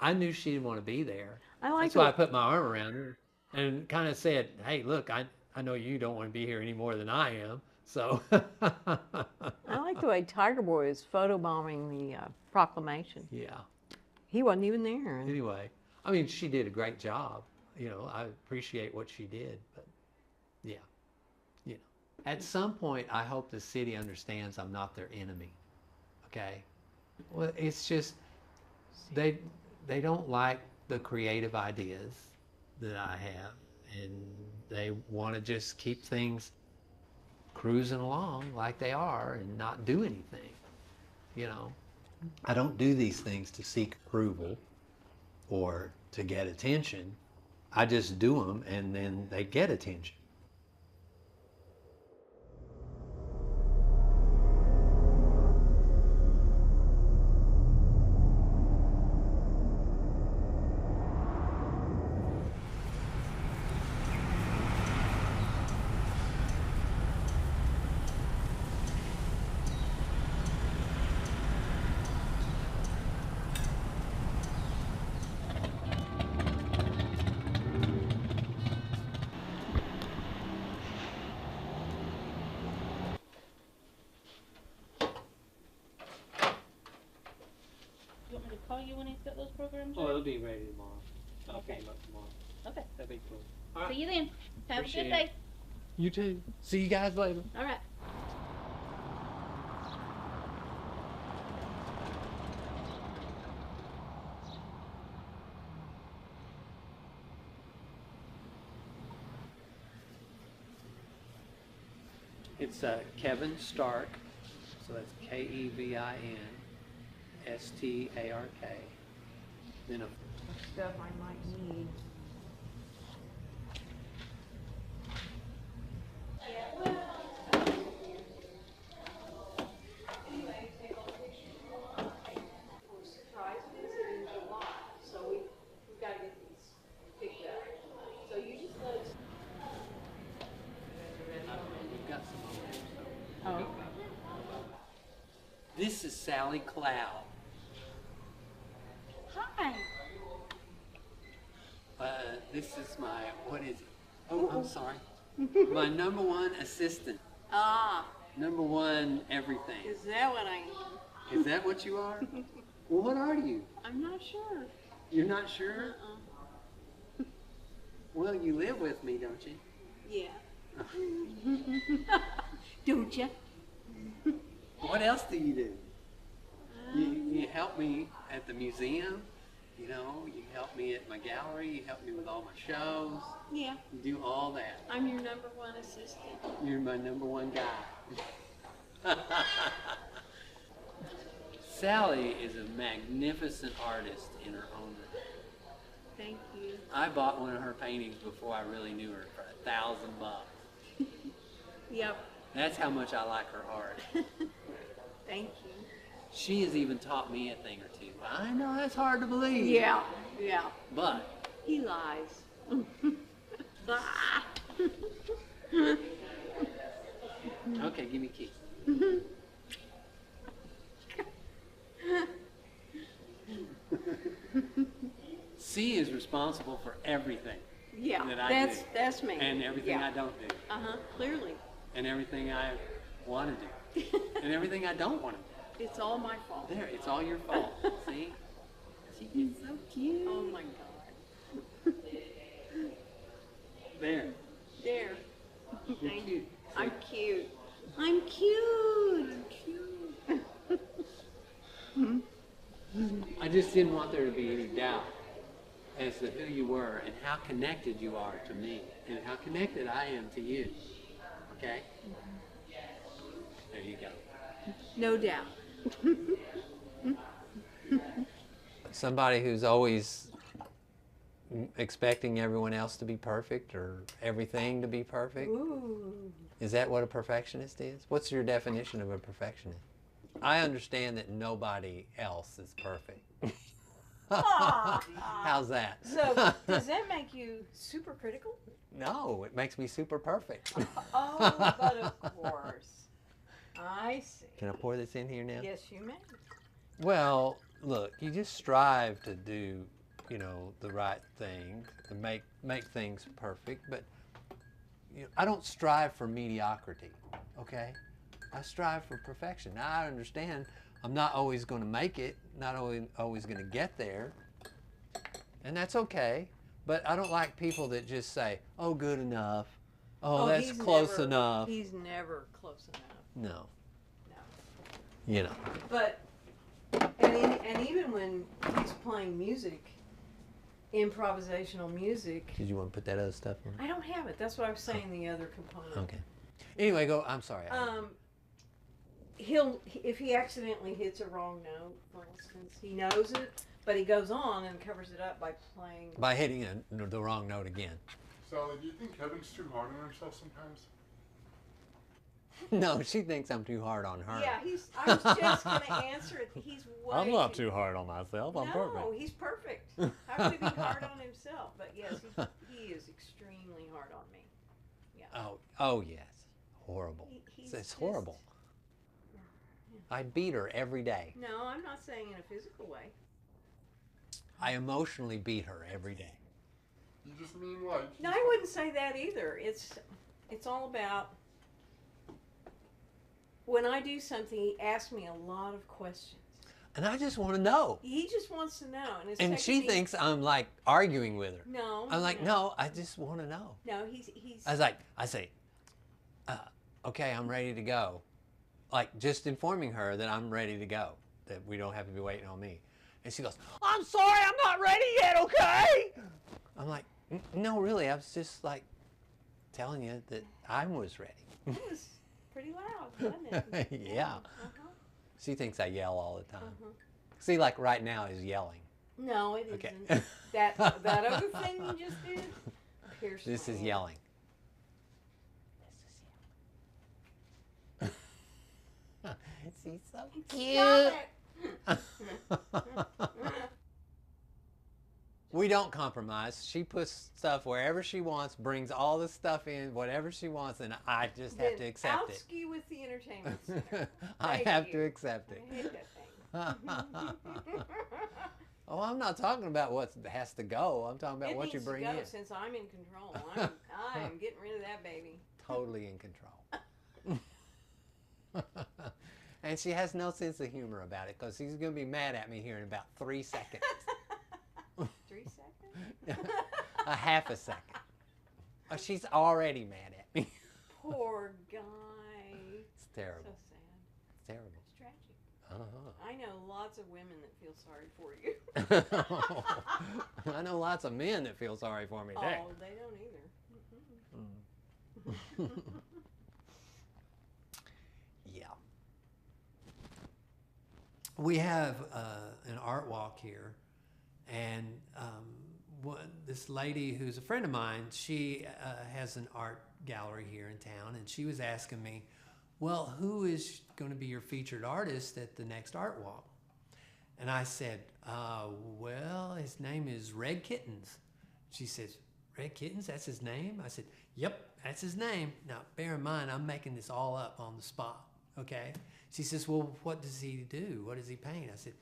I knew she didn't want to be there. I like That's why I put my arm around her and kind of said, hey, look, I know you don't want to be here any more than I am. So I like the way Tiger Boy is photobombing the proclamation. Yeah. He wasn't even there. Anyway, I mean, she did a great job. You know, I appreciate what she did, but yeah, you know. At some point, I hope the city understands I'm not their enemy, okay? Well, it's just, they don't like the creative ideas that I have, and they want to just keep things cruising along like they are and not do anything, you know. I don't do these things to seek approval or to get attention. I just do them and then they get attention. Call you when he's got those programs Oh, ready? it'll be ready tomorrow. Okay. Up tomorrow. Okay. That'd be cool. All right. See you then. Have Appreciate a good day. You too. See you guys later. All right. It's Kevin Stark, so that's KevinStark. Then Stuff I might need. Surprise visit in July, so we've got to get these picked up. So you just let us. we've got some over there. Oh. This is Sally Cloud. Hi. This is my, what is it? Oh, I'm sorry. My number one assistant. Ah, Number one everything. is that what I am? Is that what you are? Well, what are you? I'm not sure. You're not sure? Well, you live with me, don't you? Yeah. Don't you? What else do you do? You help me at the museum, you know, you help me at my gallery, you help me with all my shows. Yeah. You do all that. I'm your number one assistant. You're my number one guy. Sally is a magnificent artist in her own right. Thank you. I bought one of her paintings before I really knew her for $1,000. Yep. That's how much I like her art. Thank you. She has even taught me a thing or two. I know that's hard to believe. Yeah. Yeah. But He lies. okay, give me a key. C is responsible for everything. Yeah, that I do. that's me. And everything Yeah. I don't do. Clearly. And everything I want to do. And everything I don't want to do. It's all my fault. There, it's all your fault. See? She is so cute. Oh my God. There. There. You're Thank cute. you. I'm cute. I'm cute. I'm cute. I just didn't want there to be any doubt as to who you were and how connected you are to me and how connected I am to you. Okay? There you go. No doubt. Somebody who's always expecting everyone else to be perfect or everything to be perfect? Ooh. Is that what a perfectionist is? What's your definition of a perfectionist? I understand that nobody else is perfect. How's that? So, does that make you super critical? No, it makes me super perfect. Oh, but of course. I see. Can I pour this in here now? Yes, you may. Well, look, you just strive to do, you know, the right thing, to make things perfect, but you know, I don't strive for mediocrity, okay? I strive for perfection. Now, I understand I'm not always going to make it, not always going to get there, and that's okay, but I don't like people that just say, oh, good enough, oh that's close enough. He's never close enough. No. No. You know. But, and even when he's playing music, improvisational music. Did you want to put that other stuff on? I don't have it. That's what I was saying, the other component. Okay. Anyway, go. I'm sorry. If he accidentally hits a wrong note, for instance, he knows it, but he goes on and covers it up by playing. By hitting the wrong note again. Sally, do you think Kevin's too hard on himself sometimes? No, she thinks I'm too hard on her. Yeah, I was just going to answer it. He's way I'm not too hard on myself. I'm perfect. No, he's perfect. How could he be hard on himself? But yes, he is extremely hard on me. Yeah. Oh yes. Horrible. It's horrible. I beat her every day. No, I'm not saying in a physical way. I emotionally beat her every day. You just mean what? No, I wouldn't say that either. It's all about when I do something, he asks me a lot of questions. And I just want to know. He just wants to know. And she thinks I'm like arguing with her. No. I'm like, no, I just want to know. No, he's. I say, okay, I'm ready to go. Like just informing her that I'm ready to go, that we don't have to be waiting on me. And she goes, I'm sorry, I'm not ready yet, okay? I'm like, no, really, I was just like telling you that I was ready. It was pretty loud, wasn't it? Yeah. She thinks I yell all the time. See, like right now is yelling. No, it Okay. isn't. That other thing you just did pierced This my is ear. yelling. She's so cute. We don't compromise. She puts stuff wherever she wants, brings all the stuff in, whatever she wants, and I just have to accept it. Out-ski with the entertainment center. I have to accept it. I hate that thing. Oh, I'm not talking about what has to go. I'm talking about what you bring to go in. Since I'm in control, I'm getting rid of that baby. Totally in control. And she has no sense of humor about it because she's going to be mad at me here in about 3 seconds. 3 seconds? A half a second. Oh, she's already mad at me. Poor guy. It's terrible. So sad. It's terrible. It's tragic. Uh-huh. I know lots of women that feel sorry for you. I know lots of men that feel sorry for me. Oh, Dang. they don't either. Yeah. We have an art walk here, and this lady who's a friend of mine, she has an art gallery here in town, and she was asking me, well, who is going to be your featured artist at the next art walk? And I said, well, his name is Red Kittens. She says, Red Kittens, that's his name? I said, yep, that's his name. Now, bear in mind, I'm making this all up on the spot, okay? She says, well, what does he do? What does he paint? I said,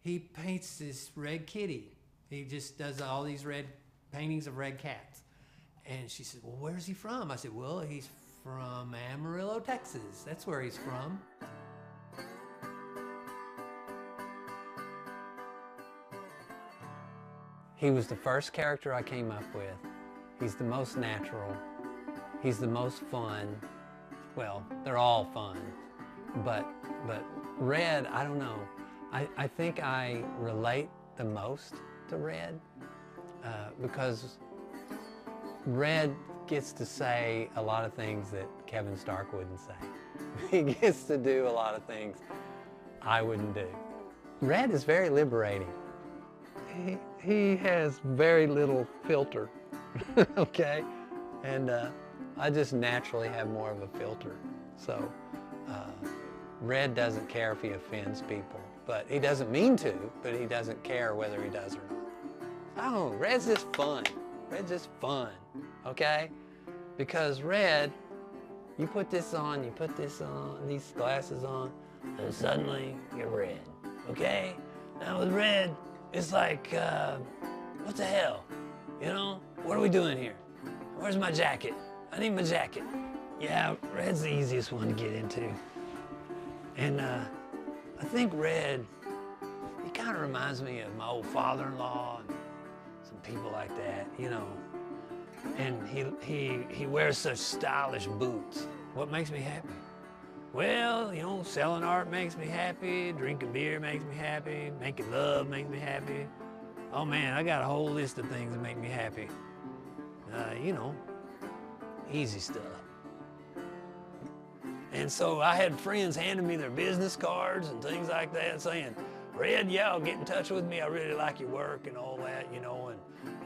he paints this red kitty. He just does all these red paintings of red cats. And she said, well, where's he from? I said, well, he's from Amarillo, Texas. That's where he's from. He was the first character I came up with. He's the most natural. He's the most fun. Well, they're all fun. But Red, I don't know. I think I relate the most to Red because Red gets to say a lot of things that Kevin Stark wouldn't say. He gets to do a lot of things I wouldn't do. Red is very liberating. he has very little filter, okay? And I just naturally have more of a filter. So Red doesn't care if he offends people, but he doesn't mean to, but he doesn't care whether he does or not. I don't know, Red's just fun. Red's just fun, okay? Because Red, you put this on, these glasses on, and suddenly you're Red, okay? Now with Red, it's like, what the hell? You know, what are we doing here? Where's my jacket? I need my jacket. Yeah, Red's the easiest one to get into. And I think Red, he kind of reminds me of my old father-in-law and some people like that, you know. And he wears such stylish boots. What makes me happy? Well, you know, selling art makes me happy, drinking beer makes me happy, making love makes me happy. Oh man, I got a whole list of things that make me happy. You know, easy stuff. And so I had friends handing me their business cards and things like that saying, Red, yeah, get in touch with me. I really like your work and all that, you know.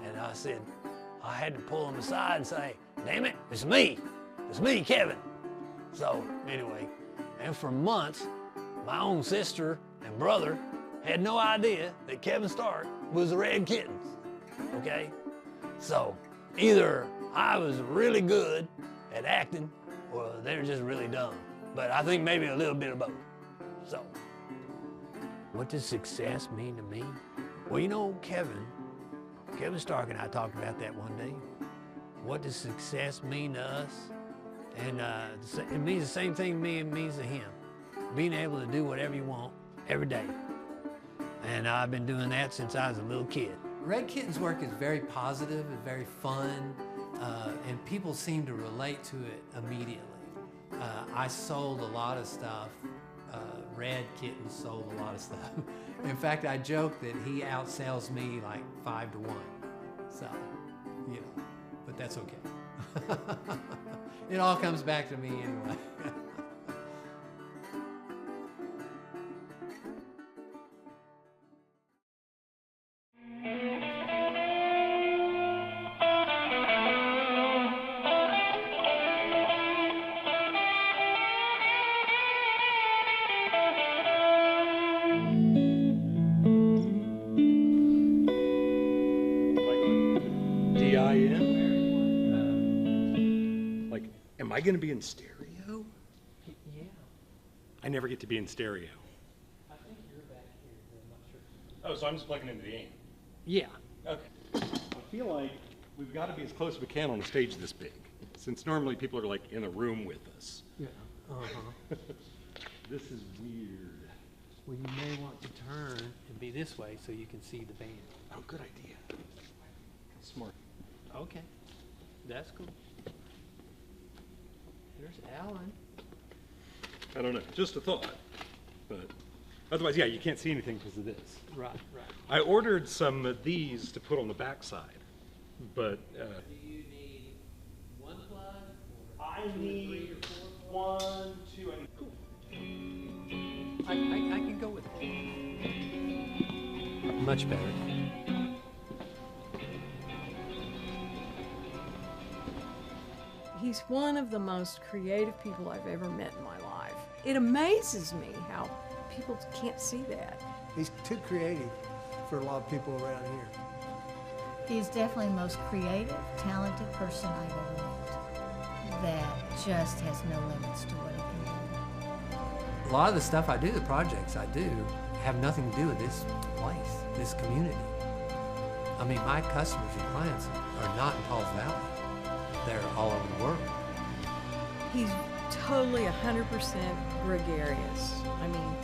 And I said, I had to pull them aside and say, damn it, it's me, Kevin. So anyway, and for months, my own sister and brother had no idea that Kevin Stark was the Red Kittens, okay? So either I was really good at acting or they were just really dumb. But I think maybe a little bit of both. So what does success mean to me? Well, you know, Kevin Stark and I talked about that one day. What does success mean to us? And it means the same thing to me it means to him. Being able to do whatever you want every day. And I've been doing that since I was a little kid. Red Kitten's work is very positive and very fun, and people seem to relate to it immediately. I sold a lot of stuff. Red Kitten sold a lot of stuff. In fact, I joke that he outsells me like 5 to 1. So, you know, but that's okay. It all comes back to me anyway. Am I going to be in stereo? Yeah. I never get to be in stereo. I think you're back here, I'm not sure. Oh, so I'm just plugging into the amp? Yeah. Okay. I feel like we've got to be as close as we can on a stage this big, since normally people are like in a room with us. Yeah. Uh-huh. This is weird. Well, you may want to turn and be this way so you can see the band. Oh, good idea. Smart. Okay. That's cool. There's Alan. I don't know, just a thought. But otherwise, yeah, you can't see anything because of this. Right, right. I ordered some of these to put on the backside, but... Do you need one plug? I need 1, 2, I need... Cool. I can go with it. Much better. He's one of the most creative people I've ever met in my life. It amazes me how people can't see that. He's too creative for a lot of people around here. He's definitely the most creative, talented person I've ever met that just has no limits to what he can do. A lot of the stuff I do, the projects I do, have nothing to do with this place, this community. I mean, my customers and clients are not in Pauls Valley. They're all over the world. He's totally 100% gregarious. I mean,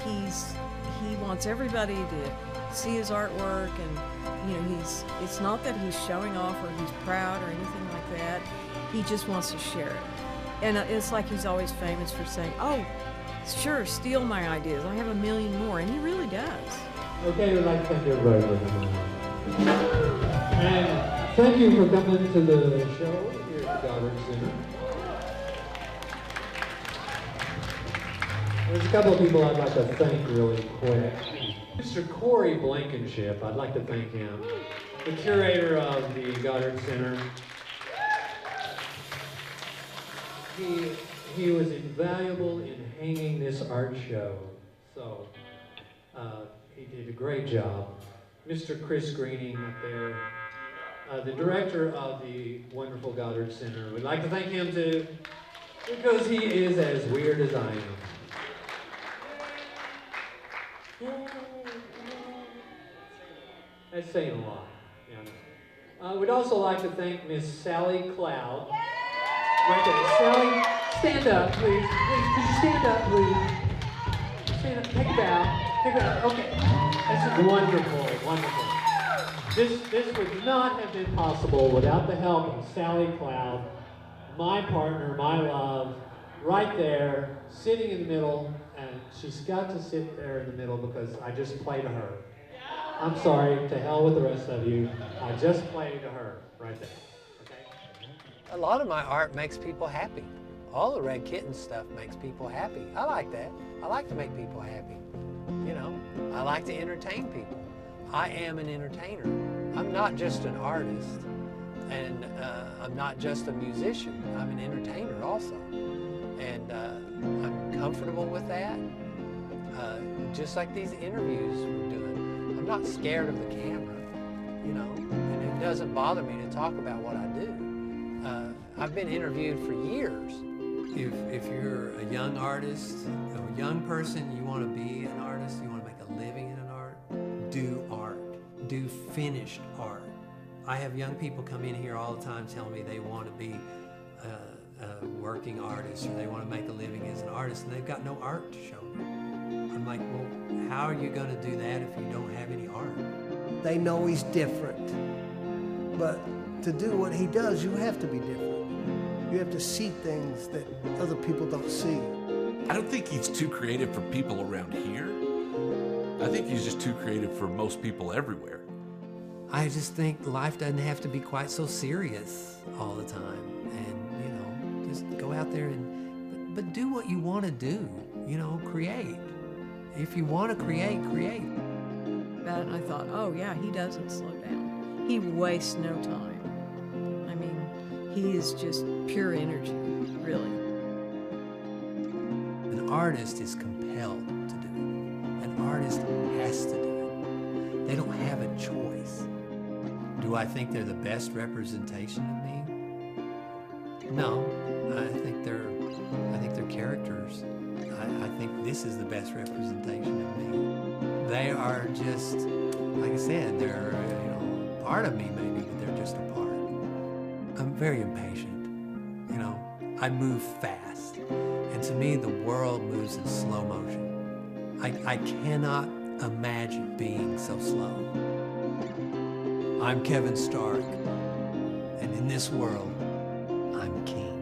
he wants everybody to see his artwork, and you know, it's not that he's showing off or he's proud or anything like that. He just wants to share it. And it's like he's always famous for saying, oh, sure, steal my ideas. I have a million more, and he really does. Okay, we'd like to thank everybody for coming. And thank you for coming to the show here at the Galbraith Center. There's a couple of people I'd like to thank really quick. Mr. Corey Blankenship, I'd like to thank him. The curator of the Goddard Center. He was invaluable in hanging this art show, so he did a great job. Mr. Chris Greening up there, the director of the wonderful Goddard Center. We'd like to thank him too, because he is as weird as I am. That's saying a lot. Yeah. We'd also like to thank Miss Sally Cloud. Right there. Sally, stand up, please. Please, could you stand up, please? Stand up. Take a bow. Take a bow. Okay. This is wonderful, wonderful. This would not have been possible without the help of Sally Cloud, my partner, my love, right there, sitting in the middle, and she's got to sit there in the middle because I just play to her. I'm sorry, to hell with the rest of you. I just play to her right there. A lot of my art makes people happy. All the Red Kitten stuff makes people happy. I like that. I like to make people happy. You know, I like to entertain people. I am an entertainer. I'm not just an artist, and I'm not just a musician. I'm an entertainer also. And I'm comfortable with that. Just like these interviews we're doing. I'm not scared of the camera, you know, and it doesn't bother me to talk about what I do. I've been interviewed for years. If you're a young artist, a young person, you want to be an artist, you want to make a living in an art, do art. Do finished art. I have young people come in here all the time telling me they want to be a working artist or they want to make a living as an artist, and they've got no art to show me. I'm like, well, how are you going to do that if you don't have any art? They know he's different, but to do what he does, you have to be different. You have to see things that other people don't see. I don't think he's too creative for people around here. I think he's just too creative for most people everywhere. I just think life doesn't have to be quite so serious all the time. And, you know, just go out there and, but do what you want to do, you know, create. If you want to create, create. About it, and I thought, oh yeah, he doesn't slow down. He wastes no time. I mean, he is just pure energy, really. An artist is compelled to do it. An artist has to do it. They don't have a choice. Do I think they're the best representation of me? No, I think they're characters. I think this is the best representation of me. They are just, like I said, they're part of me maybe, but they're just a part. I'm very impatient, you know. I move fast, and to me the world moves in slow motion. I cannot imagine being so slow. I'm Kevin Stark, and in this world, I'm king.